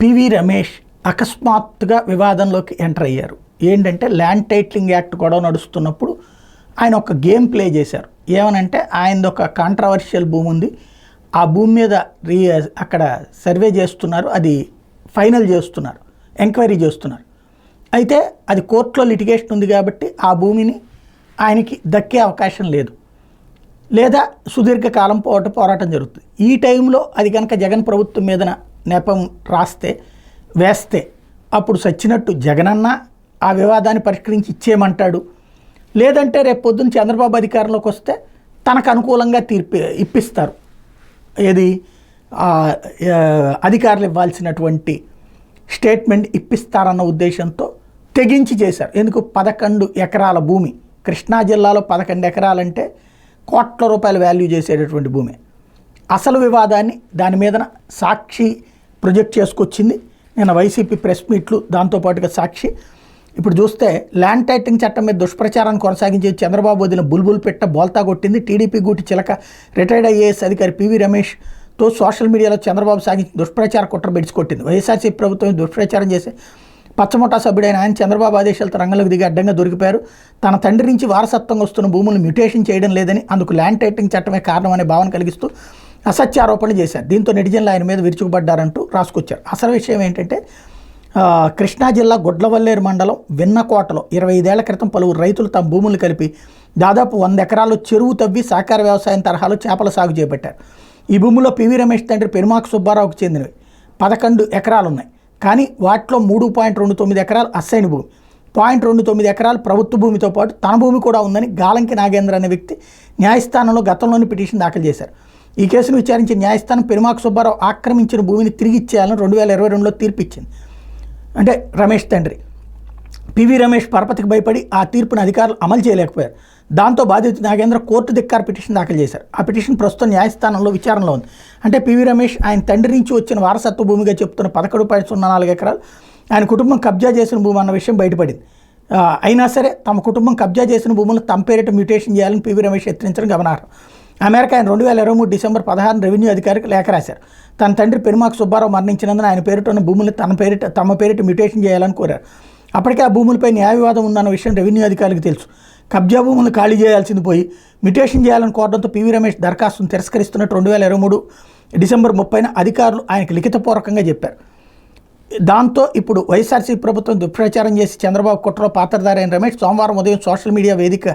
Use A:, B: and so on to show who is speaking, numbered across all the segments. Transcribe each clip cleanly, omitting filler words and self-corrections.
A: PV Ramesh అకస్మాత్తుగా వివాదంలోకి enter అయ్యారు. ఏంటంటే ల్యాండ్ టైటిలింగ్ యాక్ట్ గొడవ నడుస్తున్నప్పుడు ఆయన ఒక గేమ్ ప్లే చేశారు. ఏమనంటే ఆయనది ఒక కాంట్రవర్షియల్ భూమి ఉంది, ఆ భూమి మీద అక్కడ సర్వే చేస్తున్నారు, అది ఫైనల్ చేస్తున్నారు, ఎంక్వైరీ చేస్తున్నారు. అయితే అది కోర్టులో లిటిగేషన్ ఉంది కాబట్టి ఆ భూమిని ఆయనకి దక్కే అవకాశం లేదు, లేదా సుదీర్ఘకాలం పోరాటం జరుగుతుంది. ఈ టైంలో అది కనుక జగన్ ప్రభుత్వం మీద నెపం వేస్తే అప్పుడు సచ్చినట్టు జగనన్న ఆ వివాదాన్ని పరిష్కరించి ఇచ్చేయమంటాడు, లేదంటే రేపు పొద్దున్న చంద్రబాబు అధికారంలోకి వస్తే తనకు అనుకూలంగా ఇప్పిస్తారు. ఏది అధికారులు ఇవ్వాల్సినటువంటి స్టేట్మెంట్ ఇప్పిస్తారన్న ఉద్దేశంతో తెగించి చేశారు. ఎందుకు 11 ఎకరాల భూమి, కృష్ణా జిల్లాలో 11 ఎకరాలంటే కోట్ల రూపాయల వాల్యూ చేసేటటువంటి భూమి. అసలు వివాదాన్ని దాని మీద సాక్షి ప్రొజెక్ట్ చేసుకొచ్చింది. నేను వైసీపీ ప్రెస్ మీట్లు, దాంతోపాటుగా సాక్షి. ఇప్పుడు చూస్తే ల్యాండ్ టైటిలింగ్ చట్టం మీద దుష్ప్రచారాన్ని కొనసాగించే చంద్రబాబు వదిలిన బుల్బుల్ పెట్ట బోల్తా కొట్టింది. టీడీపీ గూటి చిలక రిటైర్డ్ ఐఏఎస్ అధికారి పివి రమేష్తో సోషల్ మీడియాలో చంద్రబాబు సాగించిన దుష్ప్రచార కుట్ర బెడిచికొట్టింది. వైఎస్ఆర్సీపీ ప్రభుత్వం దుష్ప్రచారం చేసే పచ్చమొట్టా సభ్యుడైన ఆయన చంద్రబాబు ఆదేశాలతో రంగంలోకి దిగి అడ్డంగా దొరికిపోయారు. తన తండ్రి నుంచి వారసత్వంగా వస్తున్న భూములను మ్యూటేషన్ చేయడం లేదని, అందుకు ల్యాండ్ టైటిలింగ్ చట్టమే కారణం అనే భావన కలిగిస్తూ అసత్య ఆరోపణలు చేశారు. దీంతో నెటిజన్లు ఆయన మీద విరుచుకుపడ్డారంటూ రాసుకొచ్చారు. అసలు విషయం ఏంటంటే కృష్ణా జిల్లా గుడ్లవల్లేరు మండలం వెన్నకోటలో 25 ఏళ్ల క్రితం పలువురు రైతులు తమ భూములు కలిపి దాదాపు 100 ఎకరాల్లో చెరువు తవ్వి సహకార వ్యవసాయం తరహాలో చేపల సాగు చేపట్టారు. ఈ భూముల్లో పివి రమేష్ తండ్రి పెరుమాకు సుబ్బారావుకు చెందినవి 11 ఎకరాలు ఉన్నాయి. కానీ వాటిలో 3.29 ఎకరాలు అస్సైన్ భూమి, 0.29 ఎకరాలు ప్రభుత్వ భూమితో పాటు తన భూమి కూడా ఉందని గాలంకి నాగేంద్ర అనే వ్యక్తి న్యాయస్థానంలో గతంలోని పిటిషన్ దాఖలు చేశారు. ఈ కేసును విచారించిన న్యాయస్థానం పెరుమాకు సుబ్బారావు ఆక్రమించిన భూమిని తిరిగి ఇచ్చేయాలని 2022లో తీర్పు ఇచ్చింది. అంటే రమేష్ తండ్రి పివి రమేష్ పరపతికి భయపడి ఆ తీర్పును అధికారులు అమలు చేయలేకపోయారు. దాంతో బాధిత నాగేంద్ర కోర్టు ధిక్కార పిటిషన్ దాఖలు చేశారు. ఆ పిటిషన్ ప్రస్తుతం న్యాయస్థానంలో విచారణలో ఉంది. అంటే పివి రమేష్ ఆయన తండ్రి నుంచి వచ్చిన వారసత్వ భూమిగా చెప్తున్న 11.04 ఎకరాలు ఆయన కుటుంబం కబ్జా చేసిన భూమి అన్న విషయం బయటపడింది. అయినా సరే తమ కుటుంబం కబ్జా చేసిన భూములను తమ పేరిట మ్యూటేషన్ చేయాలని పివి రమేష్ యత్నించడం గమనార్హం. ఆ మేరకు ఆయన 2023 డిసెంబర్ 16 రెవెన్యూ అధికారికి లేఖ రాశారు. తన తండ్రి పెరుమాకు సుబ్బారావు మరణించినందున ఆయన పేరిట ఉన్న భూములు తమ పేరిట మ్యూటేషన్ చేయాలని కోరారు. అప్పటికే ఆ భూములపై న్యాయ వివాదం ఉందన్న విషయం రెవెన్యూ అధికారులకు తెలుసు. కబ్జా భూములను ఖాళీ చేయాల్సింది పోయి మ్యూటేషన్ చేయాలని కోరడంతో పివి రమేష్ దరఖాస్తును తిరస్కరిస్తున్నట్టు 2023 డిసెంబర్ 30న అధికారులు ఆయనకు లిఖితపూర్వకంగా చెప్పారు. దాంతో ఇప్పుడు వైఎస్ఆర్సీపీ ప్రభుత్వం దుష్ప్రచారం చేసి చంద్రబాబు కుట్రలో పాత్రధారి అయిన రమేష్ సోమవారం ఉదయం సోషల్ మీడియా వేదిక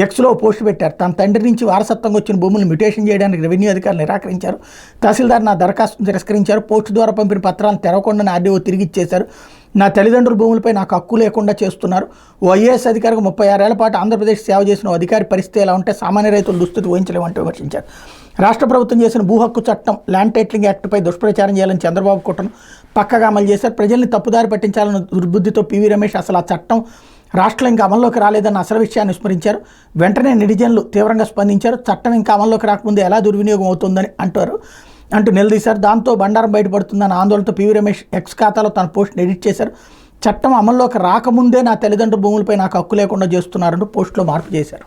A: ఎక్స్లో పోస్ట్ పెట్టారు. తన తండ్రి నుంచి వారసత్వంగా వచ్చిన భూములను మ్యూటేషన్ చేయడానికి రెవెన్యూ అధికారులు నిరాకరించారు. తహసీల్దార్ నా దరఖాస్తును తిరస్కరించారు. పోస్టు ద్వారా పంపిన పత్రాలను తెరవకుండా ఆర్డీఓ తిరిగి ఇచ్చేశారు. నా తల్లిదండ్రుల భూములపై నాకు హక్కు లేకుండా చేస్తున్నారు. ఓ ఐఏఎస్ అధికారికి 36 ఏళ్ల పాటు ఆంధ్రప్రదేశ్ సేవ చేసిన అధికారి పరిస్థితి ఎలా ఉంటే సామాన్య రైతుల దుస్థితి ఊహించలేమంటూ విమర్శించారు. రాష్ట్ర ప్రభుత్వం చేసిన భూ హక్కు చట్టం ల్యాండ్ టైటిలింగ్ యాక్ట్పై దుష్ప్రచారం చేయాలని చంద్రబాబు కుట్రను పక్కగా అమలు చేశారు. ప్రజల్ని తప్పుదారి పట్టించాలన్న దుర్బుద్ధితో పివి రమేష్ అసలు ఆ చట్టం రాష్ట్రంలో ఇంకా అమల్లోకి రాలేదన్న అసలు విషయాన్ని విస్మరించారు. వెంటనే నెటిజన్లు తీవ్రంగా స్పందించారు. చట్టం ఇంకా అమల్లోకి రాకముందే ఎలా దుర్వినియోగం అవుతుందని అంటూ నిలదీశారు. దాంతో బండారం బయటపడుతుందన్న ఆందోళనతో పివి రమేష్ ఎక్స్ ఖాతాలో తన పోస్ట్ని ఎడిట్ చేశారు. చట్టం అమల్లోకి రాకముందే నా తల్లిదండ్రుల భూములపై నాకు హక్కు లేకుండా చేస్తున్నారంటూ పోస్టులో మార్పు చేశారు.